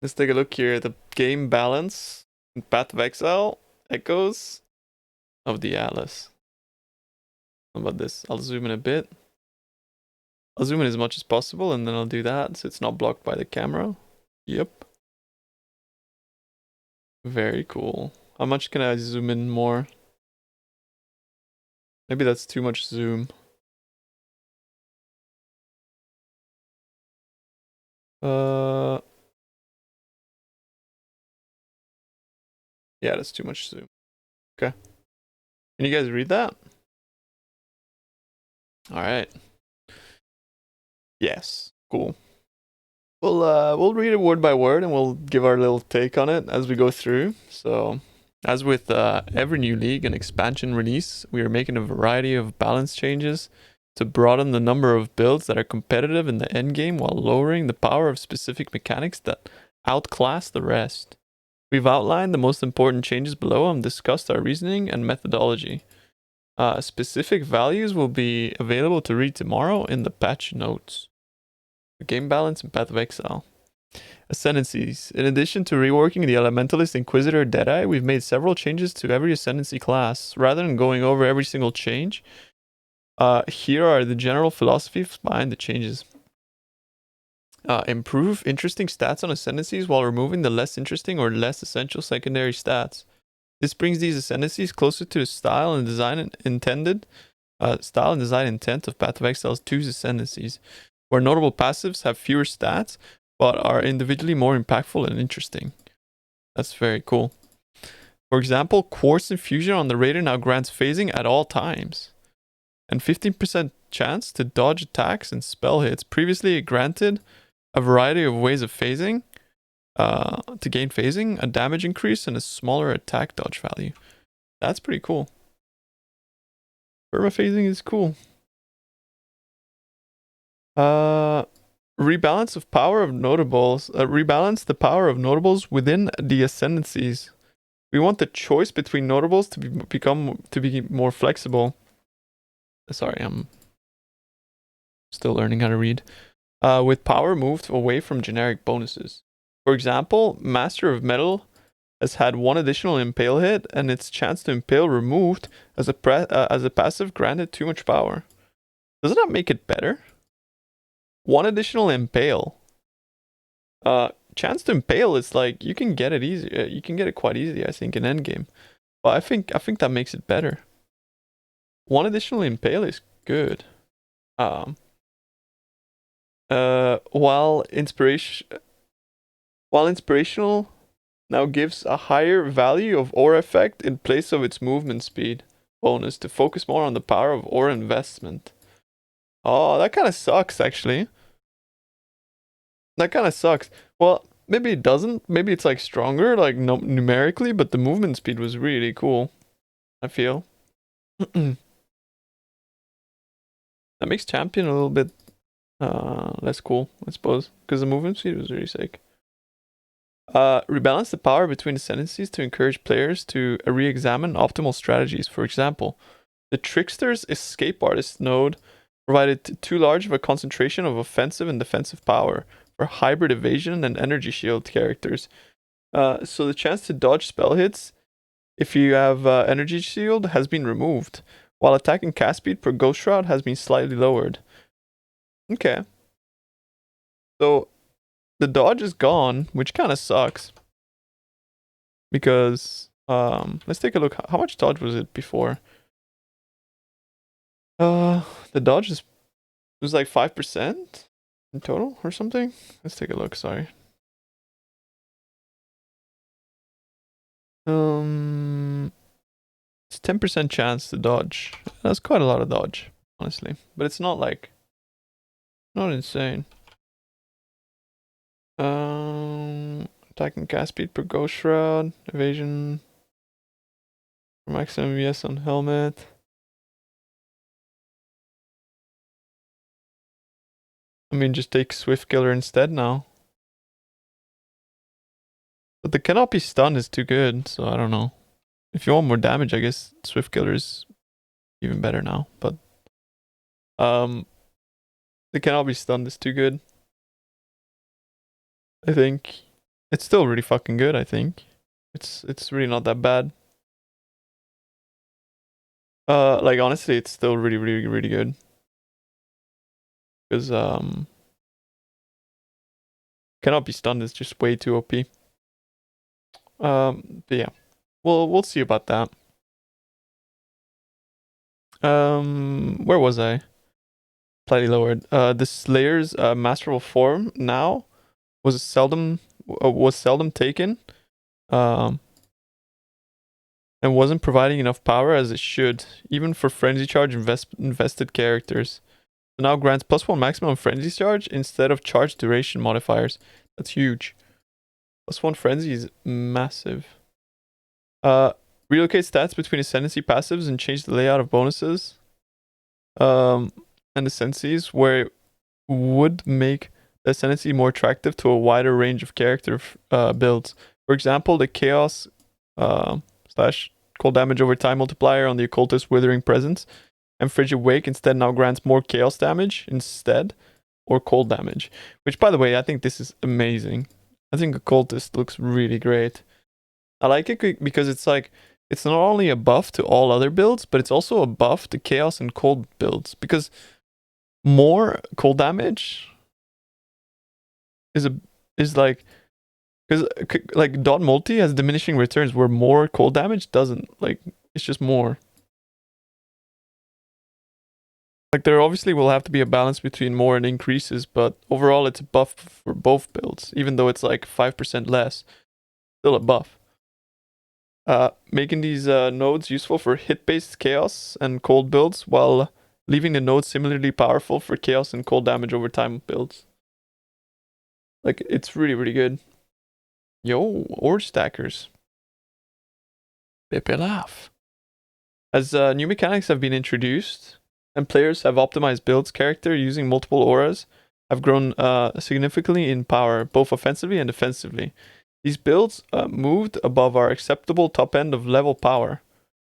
Let's take a look here. The game balance in Path of Exile echoes of the Atlas. How about this? I'll zoom in a bit. I'll zoom in as much as possible and then I'll do that so it's not blocked by the camera. Yep. Very cool. How much can I zoom in more? Maybe that's too much zoom. Yeah, that's too much zoom. Okay. Can you guys read that? Alright. Yes. Cool. We'll read it word by word and we'll give our little take on it as we go through. So, as with every new league and expansion release, we are making a variety of balance changes to broaden the number of builds that are competitive in the endgame while lowering the power of specific mechanics that outclass the rest. We've outlined the most important changes below and discussed our reasoning and methodology. Specific values will be available to read tomorrow in the patch notes. Game balance and Path of Exile. Ascendancies. In addition to reworking the Elementalist, Inquisitor, Deadeye, we've made several changes to every Ascendancy class. Rather than going over every single change, here are the general philosophies behind the changes. Improve interesting stats on Ascendancies while removing the less interesting or less essential secondary stats. This brings these Ascendancies closer to the style and design intent of Path of Exile's 2 Ascendancies, where notable passives have fewer stats, but are individually more impactful and interesting. That's very cool. For example, Quartz Infusion on the Raider now grants phasing at all times, and 15% chance to dodge attacks and spell hits. Previously, it granted a variety of ways of phasing, to gain phasing, a damage increase, and a smaller attack dodge value. That's pretty cool. Permaphasing is cool. Rebalance the power of notables within the ascendancies. We want the choice between notables to be more flexible. Sorry, I'm still learning how to read. With power moved away from generic bonuses. For example, Master of Metal has had one additional impale hit and its chance to impale removed as a passive granted too much power. Doesn't that make it better? One additional impale. Chance to impale is like you can get it easy. You can get it quite easy, I think, in endgame. But I think that makes it better. One additional impale is good. While inspirational now gives a higher value of aura effect in place of its movement speed bonus to focus more on the power of aura investment. Oh, that kind of sucks, actually. That kind of sucks. Well, maybe it doesn't. Maybe it's like stronger, like numerically, but the movement speed was really cool, I feel. That makes champion a little bit less cool, I suppose, because the movement speed was really sick. Rebalance the power between ascendancies to encourage players to re-examine optimal strategies. For example, the Trickster's Escape Artist node provided too large of a concentration of offensive and defensive power for hybrid evasion and energy shield characters. So the chance to dodge spell hits if you have energy shield has been removed, while attack and cast speed per Ghost Shroud has been slightly lowered. Okay. So the dodge is gone, which kind of sucks. Because, let's take a look. How much dodge was it before? The dodge was like 5% in total or something. Let's take a look, sorry. It's 10% chance to dodge. That's quite a lot of dodge, honestly. But it's not like, not insane. Attacking cast speed per Ghost Shroud, evasion, max MVS on helmet. I mean, just take Swift Killer instead now. But the cannot be stunned is too good, so I don't know. If you want more damage, I guess Swift Killer is even better now. But the cannot be stunned is too good, I think. It's still really fucking good, I think. It's really not that bad. Like honestly, it's still really, really, really good. Because cannot be stunned. It's just way too OP. But yeah, we'll see about that. Where was I? Slightly lowered. The Slayer's masterful form now was seldom taken. And wasn't providing enough power as it should, even for frenzy charge invested characters. So now grants +1 maximum frenzy charge instead of charge duration modifiers. That's huge. +1 frenzy is massive. Relocate stats between ascendancy passives and change the layout of bonuses. And ascendancies where it would make the ascendancy more attractive to a wider range of character builds. For example, the chaos slash cold damage over time multiplier on the occultist withering presence and frigid wake instead now grants more chaos damage instead, or cold damage. Which, by the way, I think this is amazing. I think occultist looks really great. I like it because it's like, it's not only a buff to all other builds, but it's also a buff to chaos and cold builds. Because more cold damage is like, because like dot multi has diminishing returns where more cold damage doesn't. Like, it's just more. Like, there obviously will have to be a balance between more and increases, but overall it's a buff for both builds, even though it's like 5% less. Still a buff. Making these nodes useful for hit-based chaos and cold builds, while leaving the nodes similarly powerful for chaos and cold damage over time builds. Like, it's really, really good. Yo, ore stackers. Laugh. As new mechanics have been introduced, and players have optimized builds character using multiple auras, have grown significantly in power, both offensively and defensively. These builds moved above our acceptable top end level of power.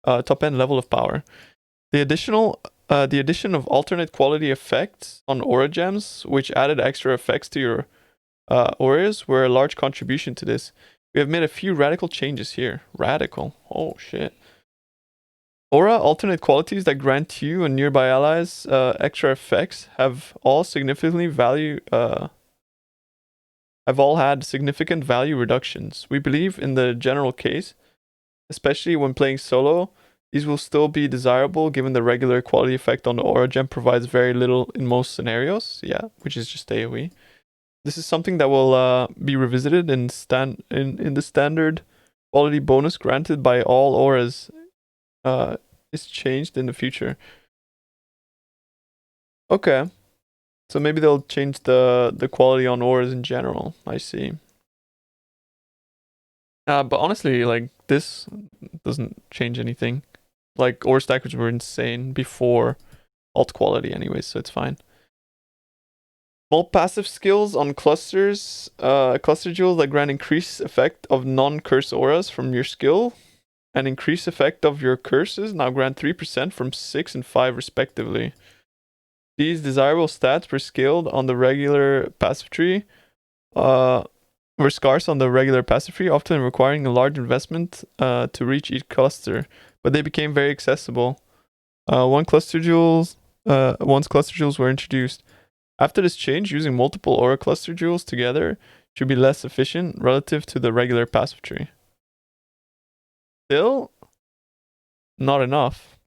The addition of alternate quality effects on aura gems, which added extra effects to your auras, were a large contribution to this. We have made a few radical changes here. Radical. Oh shit. Aura alternate qualities that grant you and nearby allies extra effects have all had significant value reductions. We believe in the general case, especially when playing solo, these will still be desirable given the regular quality effect on the aura gem provides very little in most scenarios. Yeah, which is just AoE. This is something that will be revisited in the standard quality bonus granted by all auras. Is changed in the future. Okay. So maybe they'll change the quality on auras in general. I see. But honestly, like, this doesn't change anything. Like, ore stackers were insane before alt quality anyways, so it's fine. Small passive skills on clusters. Cluster jewels that grant increased effect of non-curse auras from your skill and increased effect of your curses now grant 3% from 6 and 5 respectively. These desirable stats were scaled on the regular passive tree, were scarce on the regular passive tree, often requiring a large investment to reach each cluster, but they became very accessible. Once cluster jewels were introduced. After this change, using multiple aura cluster jewels together should be less efficient relative to the regular passive tree. Still, not enough.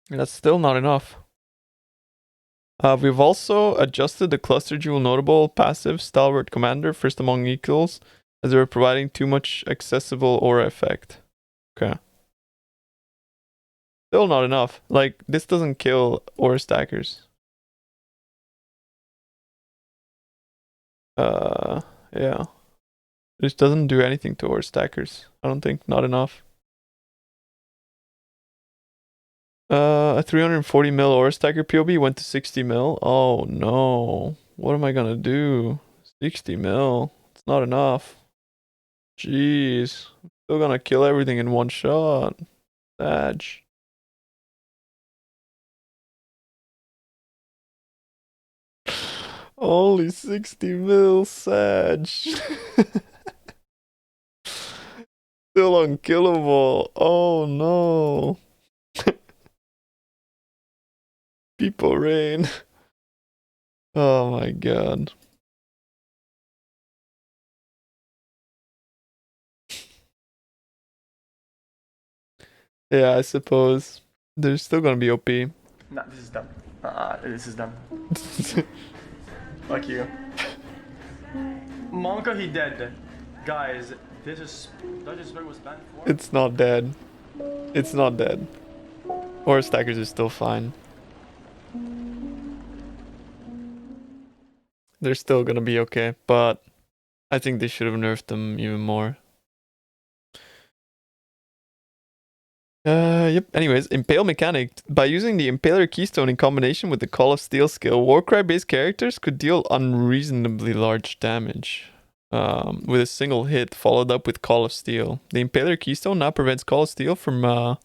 That's still not enough. We've also adjusted the cluster jewel notable passive Stalwart Commander first among equals, as they were providing too much accessible aura effect. Okay. Still not enough. Like, this doesn't kill aura stackers. Yeah. This doesn't do anything to aura stackers. I don't think. Not enough. A 340 mil aura stacker POB went to 60 mil. Oh no. What am I gonna do? 60 mil. It's not enough. Jeez. Still gonna kill everything in one shot. Badge. Only 60 mil, Sag. Still unkillable. Oh no. People rain. Oh my god. Yeah, I suppose. They're still gonna be OP. Nah, this is dumb. This is dumb. Fuck you. Monka, he dead. Guys, this is... Disrespect was banned for? It's not dead. It's not dead. Or stackers are still fine. They're still gonna be okay, but I think they should have nerfed them even more. Yep. Anyways, Impale Mechanic. By using the Impaler Keystone in combination with the Call of Steel skill, Warcry-based characters could deal unreasonably large damage. With a single hit followed up with Call of Steel. The Impaler Keystone now prevents Call of Steel from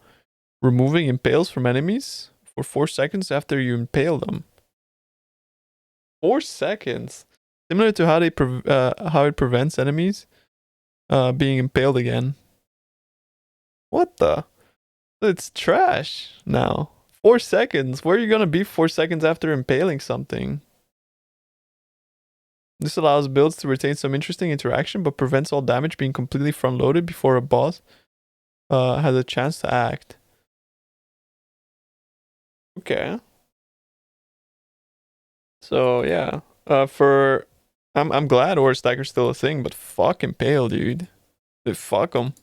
removing impales from enemies for 4 seconds after you impale them. 4 seconds? Similar to how it prevents enemies being impaled again. What the? It's trash now. 4 seconds? Where are you gonna be 4 seconds after impaling something? This allows builds to retain some interesting interaction, but prevents all damage being completely front-loaded before a boss has a chance to act. Okay. So yeah, I'm glad Aura Stacker's still a thing, but fuck Impale, dude. Fuck them.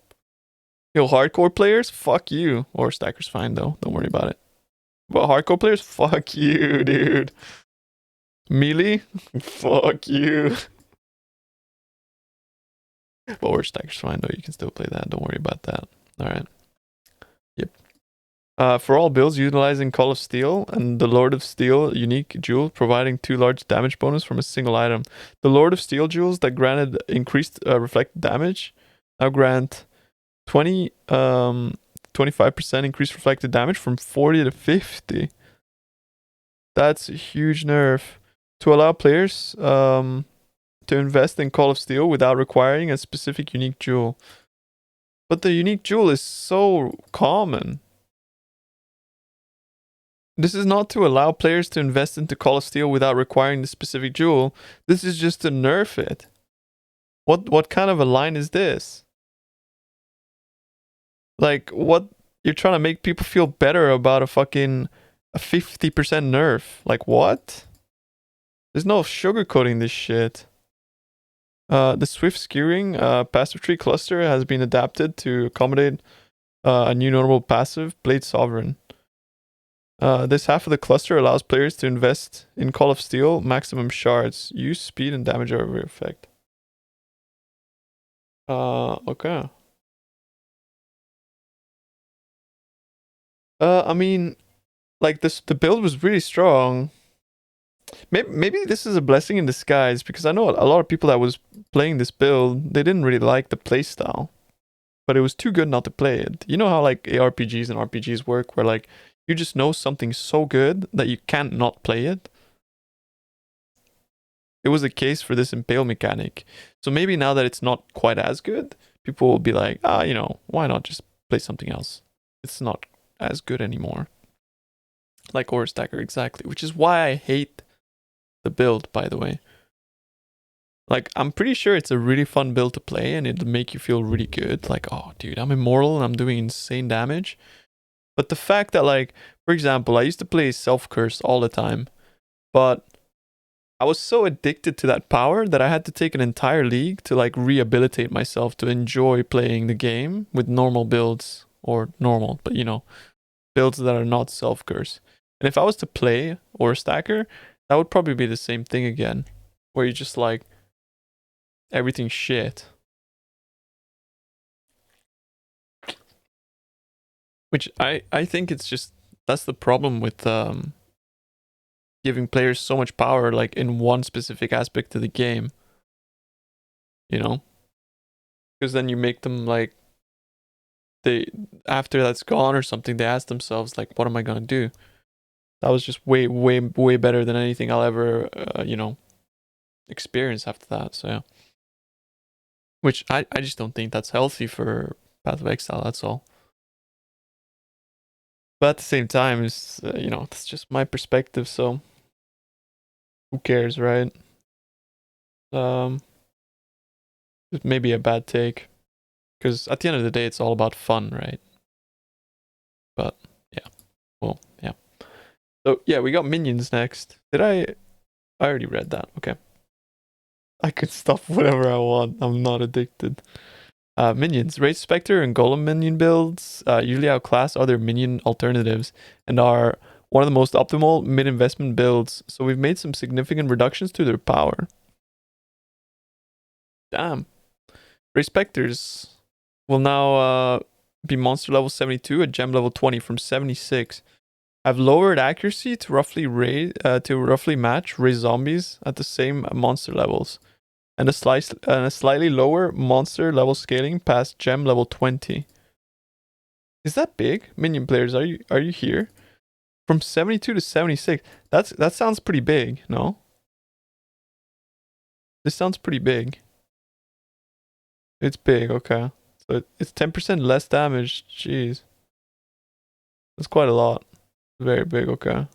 Yo, hardcore players, fuck you. Aura Stacker's fine though. Don't worry about it. But hardcore players, fuck you, dude. Melee, fuck you. But Aura Stacker's fine though. You can still play that. Don't worry about that. All right. Yep. For all builds utilizing Call of Steel and the Lord of Steel unique jewel providing 2 large damage bonus from a single item. The Lord of Steel jewels that granted increased reflect damage now grant 25% increased reflected damage from 40 to 50. That's a huge nerf. To allow players to invest in Call of Steel without requiring a specific unique jewel. But the unique jewel is so common. This is not to allow players to invest into Call of Steel without requiring the specific jewel. This is just to nerf it. What kind of a line is this? Like, what? You're trying to make people feel better about a 50% nerf. Like, what? There's no sugarcoating this shit. The Swift Skewing passive tree cluster has been adapted to accommodate a new notable passive, Blade Sovereign. This half of the cluster allows players to invest in Call of Steel maximum shards, use speed and damage over effect. Okay. I mean, like the build was really strong. Maybe this is a blessing in disguise because I know a lot of people that was playing this build, they didn't really like the playstyle, but it was too good not to play it. You know how like ARPGs and RPGs work, where like you just know something so good that you can't not play it. It was the case for this Impale Mechanic. So maybe now that it's not quite as good, people will be like, why not just play something else? It's not as good anymore. Like Aura Stacker, exactly. Which is why I hate the build, by the way. Like, I'm pretty sure it's a really fun build to play and it'll make you feel really good. Like, oh, dude, I'm immortal and I'm doing insane damage. But the fact that, like, for example, I used to play Self-Curse all the time, but I was so addicted to that power that I had to take an entire league to, like, rehabilitate myself to enjoy playing the game with normal builds, or normal, but, builds that are not Self-Curse. And if I was to play Aura Stacker, that would probably be the same thing again, where you just, like, everything's shit. Which I think it's just, that's the problem with giving players so much power, like in one specific aspect of the game. Because then you make them like, after that's gone or something, they ask themselves like, what am I gonna do? That was just way better than anything I'll ever experience after that. So yeah, which I just don't think that's healthy for Path of Exile. That's all. But at the same time, it's that's just my perspective. So who cares, right? It may be a bad take because at the end of the day, it's all about fun, right? But yeah, well, yeah. So yeah, we got minions next. I already read that. Okay. I could stop whatever I want. I'm not addicted. Minions. Raid Spectre and Golem minion builds usually outclass other minion alternatives and are one of the most optimal mid-investment builds, so we've made some significant reductions to their power. Damn. Raid Spectres will now be monster level 72 at gem level 20 from 76. I've lowered accuracy to roughly match raid zombies at the same monster levels, and a slightly lower monster level scaling past gem level 20. Is that big? Minion players, are you here? From 72 to 76. That sounds pretty big, no? This sounds pretty big. It's big, okay. So it's 10% less damage. Jeez. That's quite a lot. Very big, okay.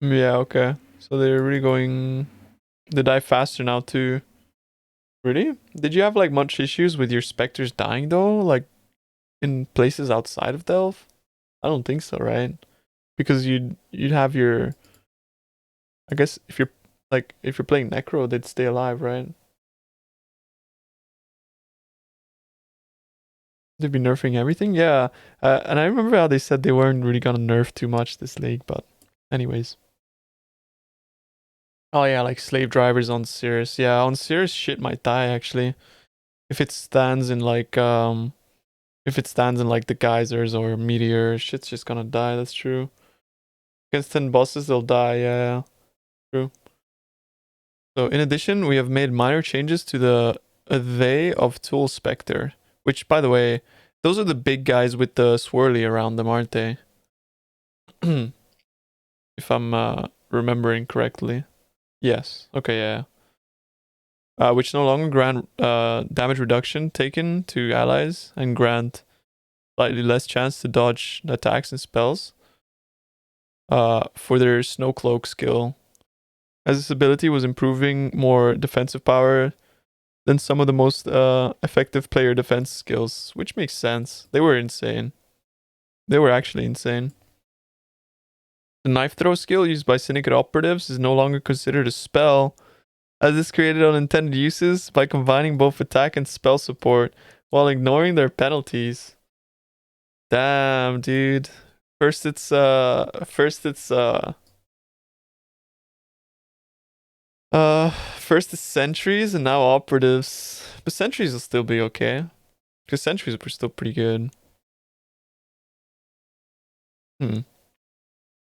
Yeah, okay. So they're really going... They die faster now too. Really? Did you have like much issues with your specters dying though? Like in places outside of Delve? I don't think so, right? Because you'd have your... I guess if you're playing Necro, they'd stay alive, right? They'd be nerfing everything? Yeah. And I remember how they said they weren't really gonna nerf too much this league, but anyways. Oh yeah, like slave drivers on Cirrus. Yeah, on Cirrus shit might die actually. If it stands in like the geysers or meteor, shit's just gonna die, that's true. Against 10 bosses they'll die, yeah. True. So in addition, we have made minor changes to the They of Tool Spectre, which by the way, those are the big guys with the swirly around them, aren't they? If I'm remembering correctly. Yes. Okay, yeah. Which no longer grant damage reduction taken to allies and grant slightly less chance to dodge attacks and spells for their Snow Cloak skill. As this ability was improving more defensive power than some of the most effective player defense skills, which makes sense. They were insane. They were actually insane. The knife throw skill used by Syndicate operatives is no longer considered a spell, as this created unintended uses by combining both attack and spell support while ignoring their penalties. Damn, dude. First it's sentries and now operatives. But sentries will still be okay. Because sentries were still pretty good.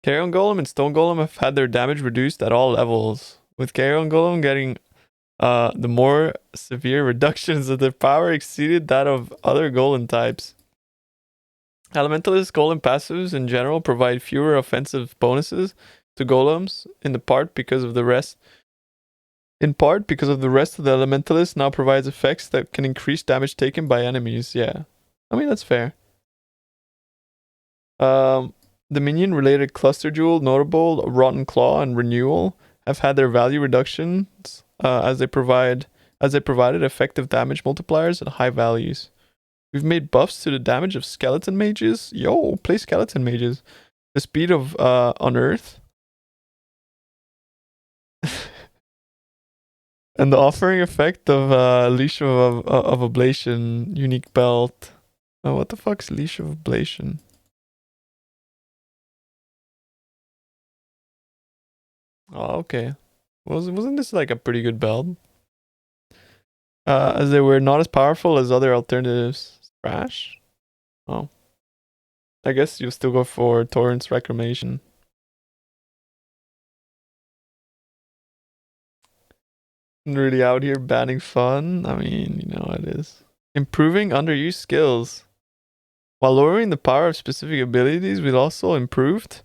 Carrion Golem and Stone Golem have had their damage reduced at all levels, with Carrion Golem getting the more severe reductions of their power exceeded that of other golem types. Elementalist golem passives in general provide fewer offensive bonuses to golems, in part because of the rest of the elementalist now provides effects that can increase damage taken by enemies. Yeah. I mean, that's fair. The minion related Cluster Jewel, Notable, Rotten Claw, and Renewal have had their value reductions as they provided effective damage multipliers at high values. We've made buffs to the damage of skeleton mages. Yo, play skeleton mages. The speed of Unearth. And the offering effect of Leash of Ablation, unique belt. Oh, what the fuck's Leash of Ablation? Oh, okay. Wasn't this like a pretty good belt? As they were not as powerful as other alternatives. Trash? Oh. I guess you'll still go for Torrent's Reclamation. Really out here banning fun? I mean, you know how it is. Improving underused skills. While lowering the power of specific abilities, we've also improved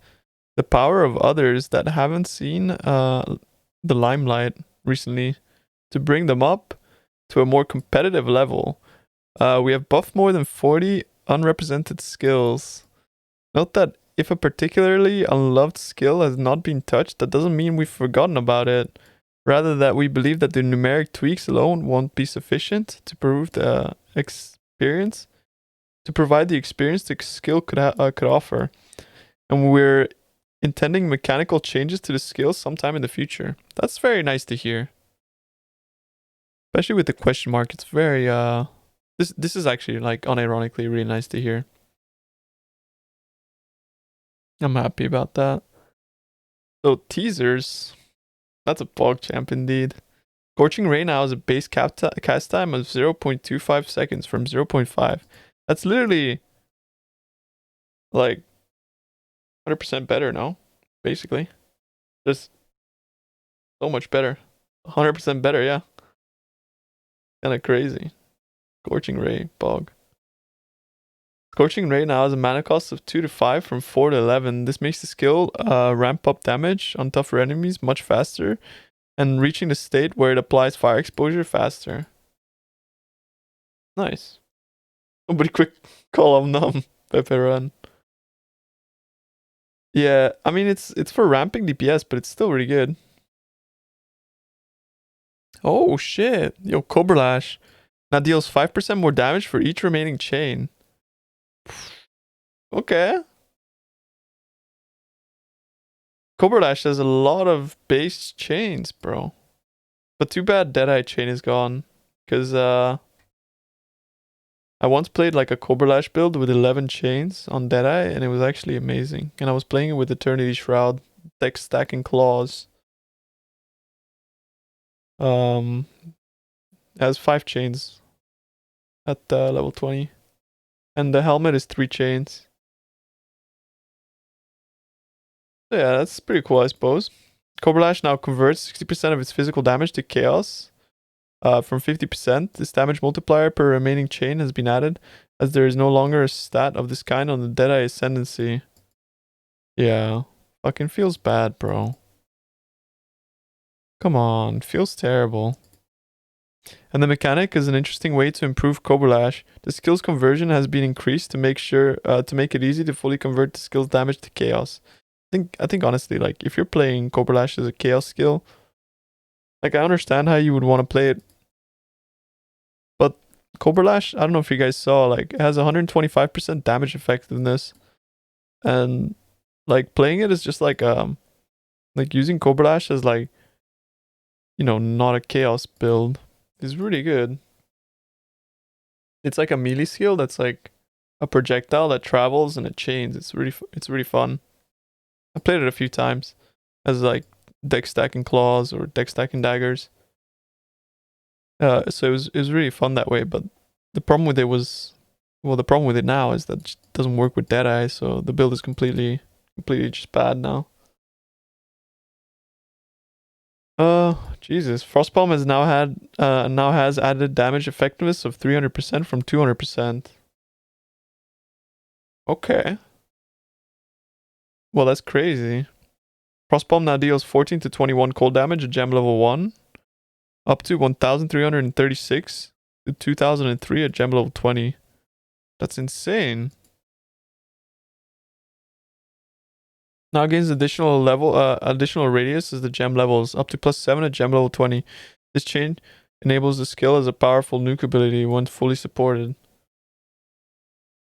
the power of others that haven't seen the limelight recently to bring them up to a more competitive level. We have buffed more than 40 unrepresented skills. Note that if a particularly unloved skill has not been touched, that doesn't mean we've forgotten about it. Rather, that we believe that the numeric tweaks alone won't be sufficient to prove the experience, to provide the experience the skill could offer. And we're intending mechanical changes to the skill sometime in the future. That's very nice to hear. Especially with the question mark, it's very this is actually like unironically really nice to hear. I'm happy about that. So teasers, that's a bog champ indeed. Scorching Ray now has a base cast time of 0.25 seconds from 0.5. That's literally like 100% better now, basically. Just so much better. 100% better, yeah. Kinda crazy. Scorching Ray, bog. Scorching Ray now has a mana cost of 2 to 5 from 4 to 11. This makes the skill ramp up damage on tougher enemies much faster and reaching the state where it applies fire exposure faster. Nice. Nobody quick call him numb. Pepe run. Yeah, I mean it's for ramping DPS, but it's still really good. Oh shit. Yo, Cobra Lash. Now deals 5% more damage for each remaining chain. Okay. Cobra Lash has a lot of base chains, bro. But too bad Deadeye chain is gone. Because I once played like a Cobra Lash build with 11 chains on Deadeye, and it was actually amazing. And I was playing it with Eternity Shroud, deck stacking claws. It has 5 chains at level 20. And the helmet is 3 chains. So yeah, that's pretty cool, I suppose. Cobra Lash now converts 60% of its physical damage to chaos from 50%. This damage multiplier per remaining chain has been added, as there is no longer a stat of this kind on the Deadeye Ascendancy. Yeah, fucking feels bad, bro. Come on, feels terrible. And the mechanic is an interesting way to improve Cobra Lash. The skill's conversion has been increased to make it easy to fully convert the skill's damage to chaos. I think honestly, like if you're playing Cobra Lash as a chaos skill, like I understand how you would want to play it, but Cobra Lash, I don't know if you guys saw, like it has 125% damage effectiveness, and like playing it is just like using Cobra Lash as like, you know, not a chaos build is really good. It's like a melee skill that's like a projectile that travels and it chains. It's really fun. I played it a few times as like deck stacking claws or deck stacking daggers. So it was really fun that way. But the problem with it now is that it doesn't work with Deadeye, so the build is completely just bad now. Jesus. Frostbomb has added damage effectiveness of 300% from 200%. Okay. Well, that's crazy. Frostbomb now deals 14 to 21 cold damage at gem level 1, up to 1,336 to 2,003 at gem level 20. That's insane. Now gains additional radius as the gem levels, up to +7 at gem level 20. This change enables the skill as a powerful nuke ability when fully supported.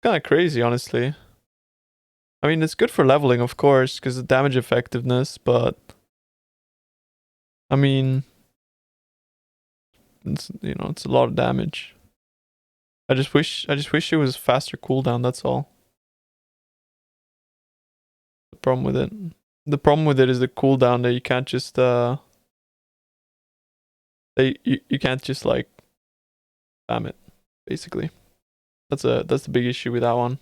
Kinda crazy, honestly. I mean, it's good for leveling, of course, because of damage effectiveness, but I mean, it's a lot of damage. I just wish it was faster cooldown, that's all. The problem with it is the cooldown, that you can't just you can't just like spam it, basically. That's the big issue with that one.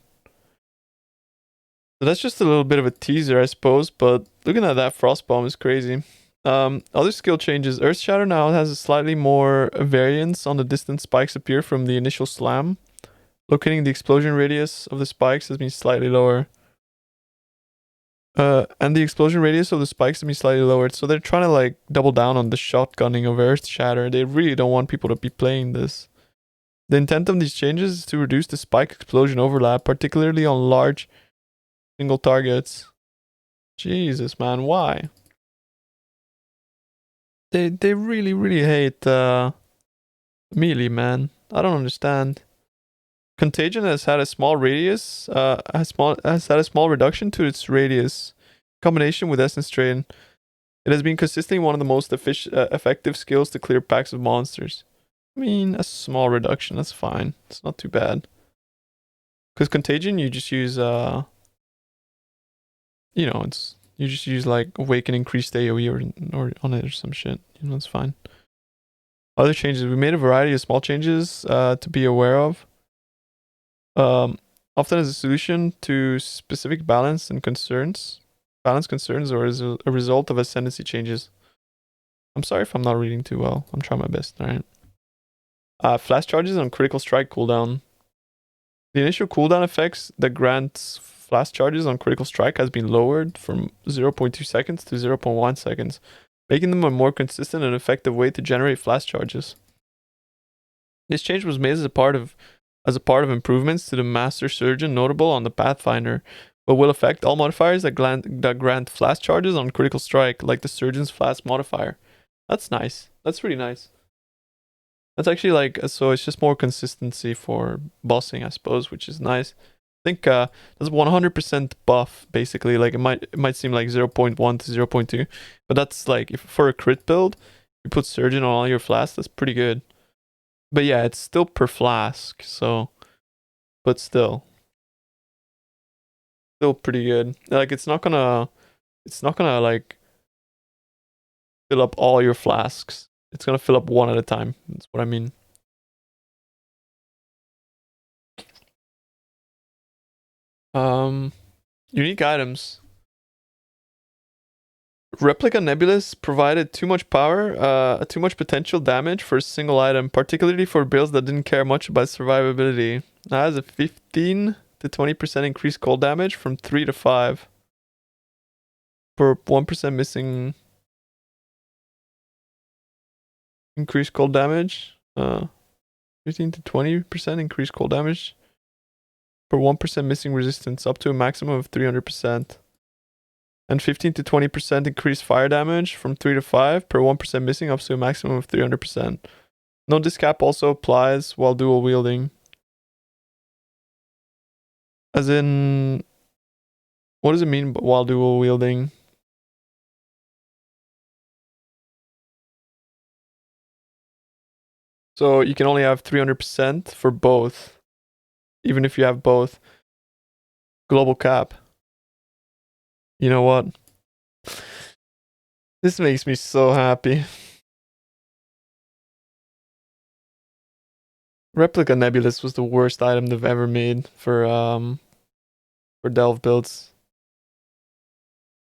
So that's just a little bit of a teaser, I suppose, but looking at that Frostbomb is crazy. Other skill changes. Earth Shatter now has a slightly more variance on the distance spikes appear from the initial slam. Locating the explosion radius of the spikes has been slightly lower. And the explosion radius of the spikes has been slightly lowered. So they're trying to like double down on the shotgunning of Earth Shatter. They really don't want people to be playing this. The intent of these changes is to reduce the spike explosion overlap, particularly on large single targets. Jesus, man, why? They really hate melee, man. I don't understand. Contagion has had a small radius, has had a small reduction to its radius. In combination with Essence Strain, it has been consistently one of the most effective skills to clear packs of monsters. I mean, a small reduction, that's fine. It's not too bad. Because Contagion, you just use, you just use like Awaken increased AoE or on it or some shit. You know, it's fine. Other changes. We made a variety of small changes to be aware of. Often as a solution to specific balance concerns or as a result of ascendancy changes. I'm sorry if I'm not reading too well. I'm trying my best, alright? Flash charges on critical strike cooldown. The initial cooldown effects that grants flash charges on critical strike has been lowered from 0.2 seconds to 0.1 seconds, making them a more consistent and effective way to generate flash charges. This change was made as a part of improvements to the Master Surgeon notable on the Pathfinder, but will affect all modifiers that grant flash charges on critical strike, like the Surgeon's flash modifier. That's nice. That's really nice. That's actually like, so it's just more consistency for bossing, I suppose, which is nice. I think that's 100% buff, basically. Like it might seem like 0.1 to 0.2, but that's like, if for a crit build, you put Surgeon on all your flasks, that's pretty good. But yeah, it's still per flask, so, but still pretty good. Like it's not gonna like fill up all your flasks. It's gonna fill up one at a time. That's what I mean. Unique items. Replica Nebulous provided too much power, too much potential damage for a single item, particularly for builds that didn't care much about survivability. It has a 15 to 20% increased cold damage from 3 to 5 for 1% missing increased cold damage. 15 to 20% increased cold damage for 1% missing resistance, up to a maximum of 300%. And 15 to 20% increased fire damage from 3 to 5 per 1% missing, up to a maximum of 300%. No discap also applies while dual wielding. As in, what does it mean while dual wielding? So you can only have 300% for both, even if you have both. Global cap. You know what? This makes me so happy. Replica Nebulous was the worst item they've ever made for delve builds.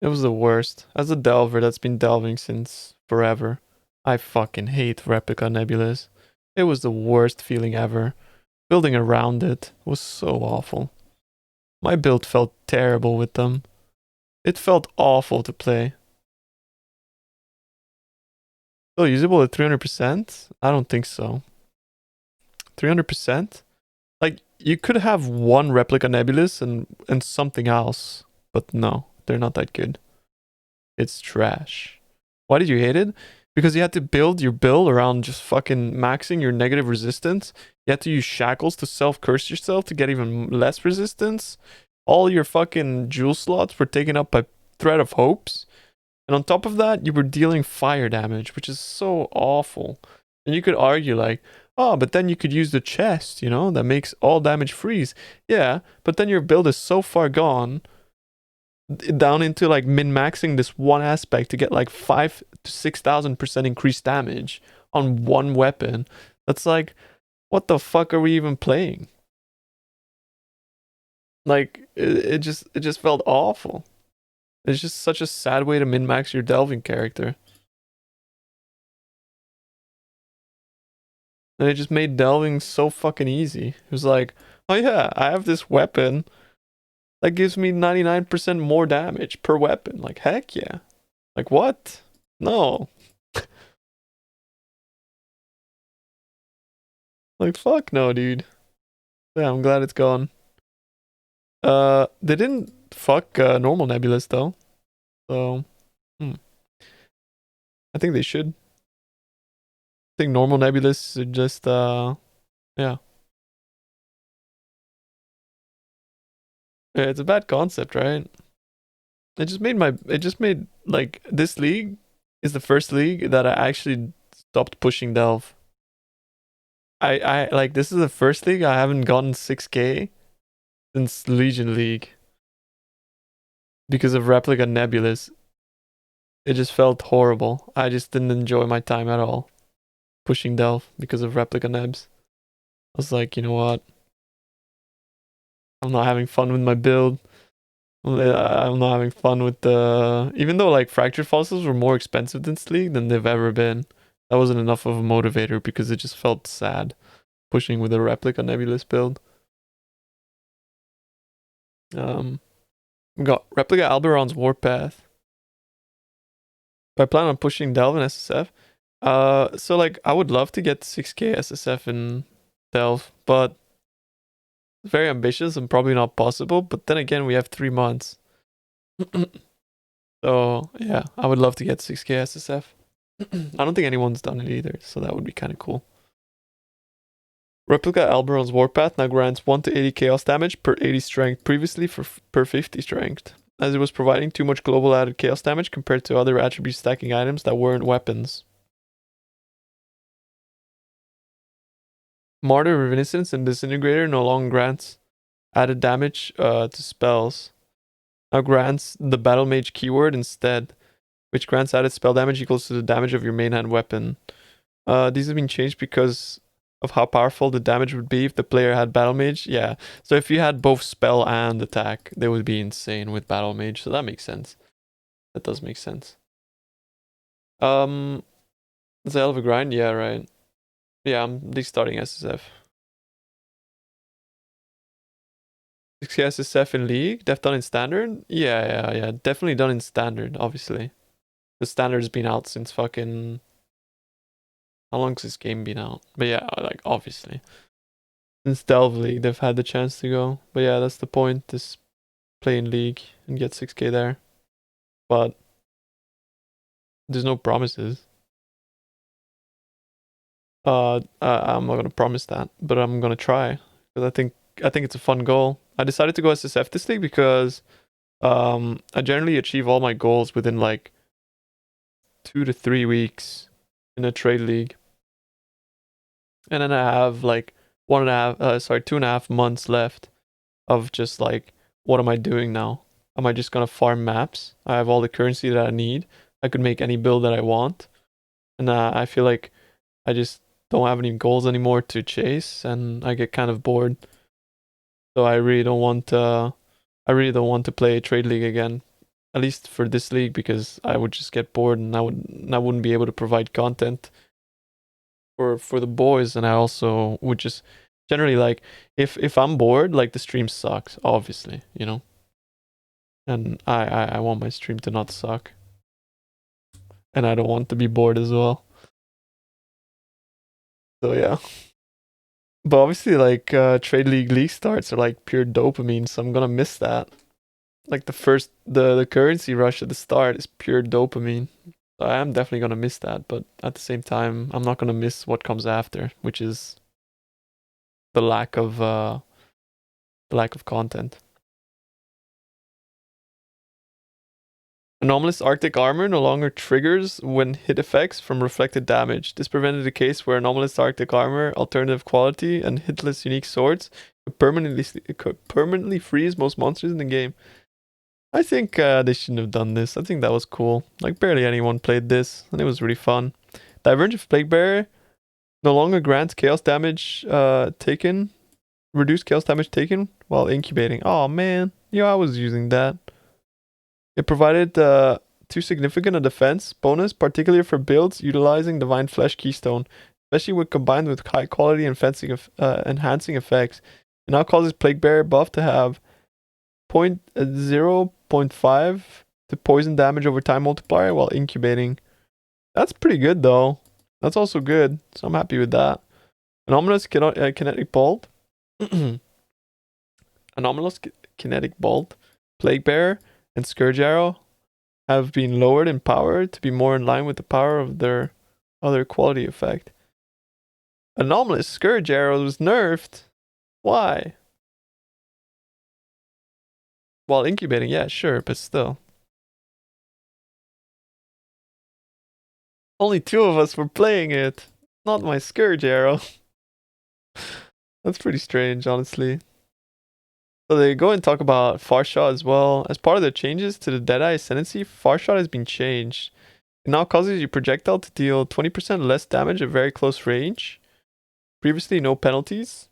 It was the worst. As a delver that's been delving since forever, I fucking hate Replica Nebulous. It was the worst feeling ever. Building around it was so awful. My build felt terrible with them. It felt awful to play. Still usable at 300%? I don't think so. 300%? Like, you could have one Replica Nebulous and something else, but no, they're not that good. It's trash. Why did you hate it? Because you had to build your build around just fucking maxing your negative resistance. You had to use shackles to self-curse yourself to get even less resistance. All your fucking jewel slots were taken up by Thread of Hopes. And on top of that, you were dealing fire damage, which is so awful. And you could argue like, oh, but then you could use the chest, that makes all damage freeze. Yeah, but then your build is so far gone down into like min-maxing this one aspect to get like 5 to 6,000% increased damage on one weapon. That's like, what the fuck are we even playing? Like, it just felt awful. It's just such a sad way to min-max your delving character. And it just made delving so fucking easy. It was like, Oh yeah, I have this weapon that gives me 99% more damage per weapon. Like, heck yeah. Like, what? No. Like, fuck no, dude. Yeah, I'm glad it's gone. They didn't fuck normal Nebulous though. So, I think they should. I think normal Nebulous are just, yeah. Yeah, it's a bad concept, right? It just made, like, this league is the first league that I actually stopped pushing Delve. Like, this is the first league I haven't gotten 6k since Legion League because of Replica Nebulous. It just felt horrible. I just didn't enjoy my time at all pushing Delve because of Replica Nebs. I was like, you know what? I'm not having fun with my build. I'm not having fun with the. Even though like Fractured Fossils were more expensive than Sleek than they've ever been, that wasn't enough of a motivator because it just felt sad pushing with a Replica Nebulous build. We got Replica Alberon's Warpath. Do I plan on pushing Delve and SSF? So like I would love to get 6k SSF in Delve, but it's very ambitious and probably not possible. But then again, we have 3 months. So yeah, I would love to get 6k SSF. I don't think anyone's done it either, so that would be kind of cool. Replica Alberon's Warpath now grants 1 to 80 chaos damage per 80 strength, previously per 50 strength, as it was providing too much global added chaos damage compared to other attribute stacking items that weren't weapons. Martyr, Reminiscence, and Disintegrator no longer grants added damage to spells. Now grants the Battle Mage keyword instead, which grants added spell damage equals to the damage of your main hand weapon. These have been changed because of how powerful the damage would be if the player had Battle Mage. Yeah, so if you had both spell and attack, they would be insane with Battle Mage, so that makes sense. That does make sense. It's a hell of a grind, yeah, right. Yeah, I'm restarting SSF. 6k SSF in League? Def done in Standard? Yeah. Definitely done in Standard, obviously. The Standard's been out since fucking... How long's this game been out? But yeah, like, obviously. Since Delve League, they've had the chance to go. But yeah, that's the point, is play in League and get 6k there. But... there's no promises. I'm not gonna promise that, but I'm gonna try. Because I think it's a fun goal. I decided to go SSF this league because I generally achieve all my goals within like 2 to 3 weeks in a trade league. And then I have like 2.5 months left of just like, what am I doing now? Am I just gonna farm maps? I have all the currency that I need. I could make any build that I want. And I feel like I just don't have any goals anymore to chase, and I get kind of bored. So I really don't want to play a trade league again, at least for this league, because I would just get bored and I wouldn't be able to provide content for the boys, and I also would just generally like if I'm bored, like the stream sucks, obviously, you know. And I want my stream to not suck. And I don't want to be bored as well. So yeah. But obviously, like trade league starts are like pure dopamine, so I'm gonna miss that. Like the currency rush at the start is pure dopamine. So I am definitely gonna miss that, but at the same time, I'm not gonna miss what comes after, which is the lack of content. Anomalous Arctic Armor no longer triggers when hit effects from reflected damage. This prevented a case where Anomalous Arctic Armor, alternative quality, and hitless unique swords could permanently freeze most monsters in the game. I think they shouldn't have done this. I think that was cool. Like, barely anyone played this, and it was really fun. Divergent Plague Bearer no longer grants chaos damage taken, reduced chaos damage taken while incubating. Oh man, I was using that. It provided too significant a defense bonus, particularly for builds utilizing Divine Flesh Keystone, especially when combined with high quality enhancing effects. It now causes Plague Bearer buff to have 0.5 to poison damage over time multiplier while incubating. That's pretty good though. That's also good, so I'm happy with that. Anomalous Kinetic Bolt. Anomalous Kinetic Bolt, Plague Bearer, and Scourge Arrow have been lowered in power to be more in line with the power of their other quality effect. Anomalous Scourge Arrow was nerfed. Why? While incubating, yeah, sure, but still. Only 2 of us were playing it. Not my Scourge Arrow. That's pretty strange, honestly. So they go and talk about Far Shot as well. As part of the changes to the Deadeye Ascendancy, Far Shot has been changed. It now causes your projectile to deal 20% less damage at very close range. Previously, no penalties.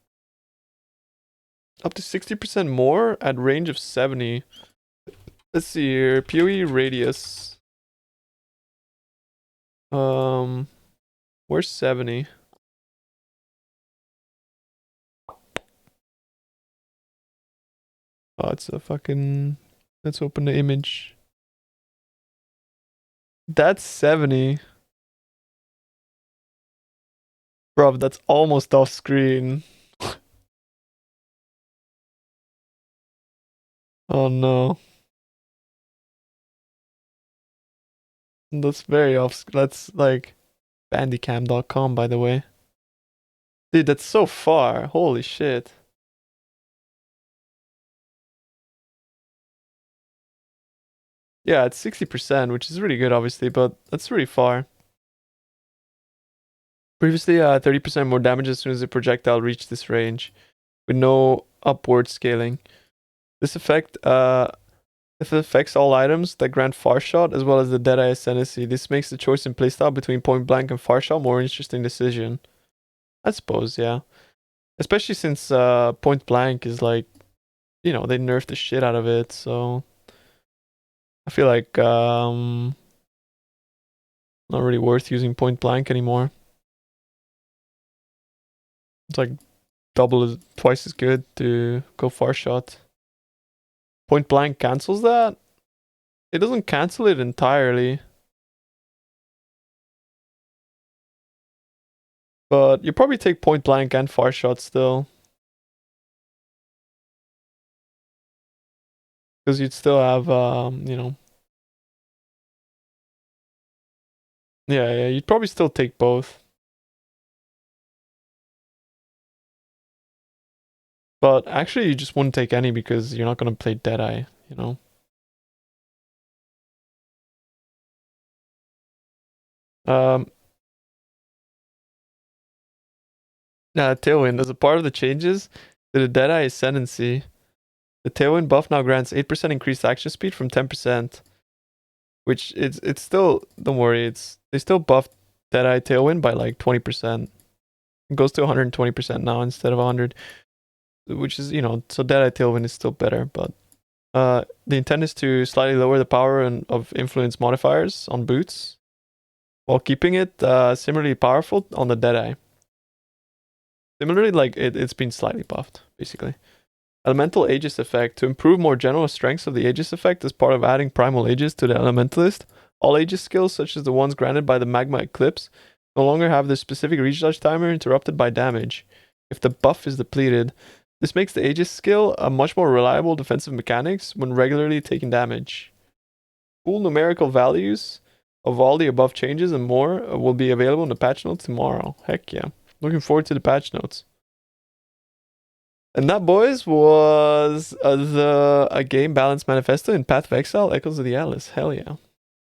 Up to 60% more at range of 70. Let's see here. PoE radius. Where's 70? Oh, it's a fucking... Let's open the image. That's 70. Bro, that's almost off screen. Oh no. That's very off. That's like bandicam.com, by the way. Dude, that's so far. Holy shit. Yeah, it's 60%, which is really good, obviously, but that's really far. Previously, 30% more damage as soon as the projectile reached this range, with no upward scaling. This effect, if it affects all items that grant Far Shot as well as the Deadeye Ascendancy, this makes the choice in playstyle between Point Blank and Far Shot more interesting decision. I suppose, yeah. Especially since Point Blank is like, you know, they nerfed the shit out of it, so I feel like not really worth using Point Blank anymore. It's like twice as good to go Far Shot. Point Blank cancels that? It doesn't cancel it entirely. But you probably take Point Blank and Far Shot still. Because you'd still have, you know. Yeah, you'd probably still take both. But actually, you just wouldn't take any because you're not going to play Deadeye, you know? Tailwind, as a part of the changes to the Deadeye Ascendancy, the Tailwind buff now grants 8% increased action speed from 10%. Which it's still, don't worry, they still buffed Deadeye Tailwind by like 20%. It goes to 120% now instead of 100. Which is, you know, so Deadeye Tailwind is still better, but the intent is to slightly lower the power of influence modifiers on boots while keeping it similarly powerful on the Deadeye. Similarly, like it's been slightly buffed, basically. Elemental Aegis effect. To improve more general strengths of the Aegis effect as part of adding primal Aegis to the Elementalist, all Aegis skills, such as the ones granted by the Magma Eclipse, no longer have their specific recharge timer interrupted by damage if the buff is depleted. This makes the Aegis skill a much more reliable defensive mechanics when regularly taking damage. Full numerical values of all the above changes and more will be available in the patch notes tomorrow. Heck yeah. Looking forward to the patch notes. And that, boys, was a game balance manifesto in Path of Exile, Echoes of the Atlas. Hell yeah!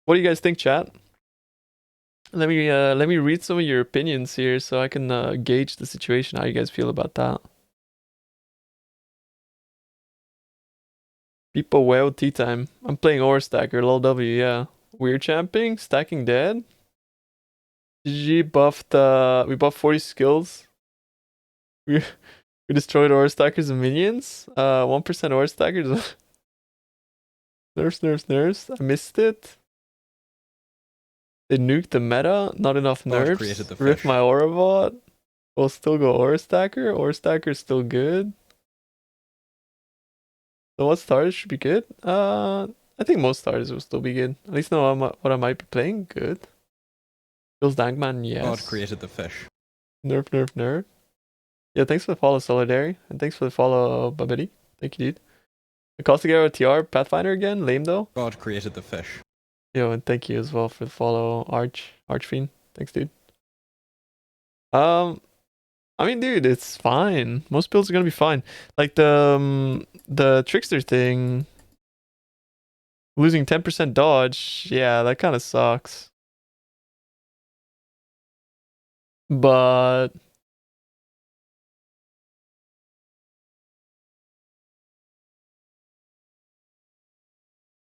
What do you guys think, chat? Let me read some of your opinions here, so I can gauge the situation. How you guys feel about that? People, well, tea time. I'm playing Ore Stacker, lol W. Yeah, weird champing, stacking dead. GG buffed. We buffed 40 skills. We destroyed Ore Stackers and minions. 1% Ore Stackers. Nerfs. I missed it. They nuked the meta. Not enough nerfs. Ripped my Aura bot. We'll still go Ore Stacker. Ore Stacker's still good. So what starters should be good? I think most starters will still be good. At least know what I might be playing. Good. Bill's Dankman, yes. God created the fish. Nerf. Yeah, thanks for the follow, Solidary. And thanks for the follow, Babidi. Thank you, dude. The Caustic Arrow TR Pathfinder again. Lame though. God created the fish. Yo, and thank you as well for the follow, Archfiend. Thanks, dude. I mean, dude, it's fine. Most builds are gonna be fine. Like the Trickster thing, losing 10% dodge. Yeah, that kind of sucks. But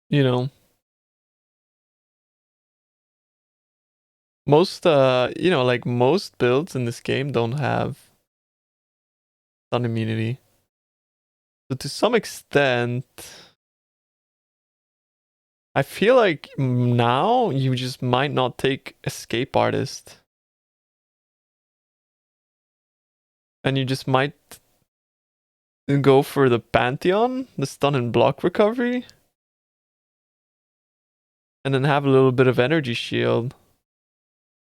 you know, most like most builds in this game don't have stun immunity. So to some extent, I feel like now you just might not take Escape Artist. And you just might go for the Pantheon, the stun and block recovery. And then have a little bit of energy shield.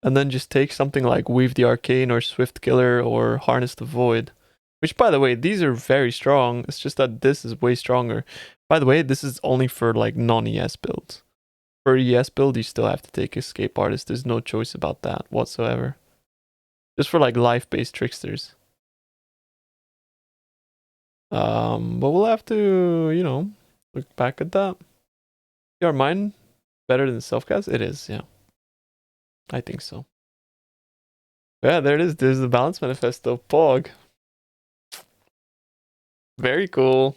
And then just take something like Weave the Arcane or Swift Killer or Harness the Void. Which, by the way, these are very strong. It's just that this is way stronger. By the way, this is only for like non-ES builds. For ES build, you still have to take Escape Artist. There's no choice about that whatsoever. Just for like life-based tricksters. But we'll have to, look back at that. Your mind better than self-cast? It is, yeah. I think so. Yeah, there it is. There's the Balance Manifesto. Pog. Very cool.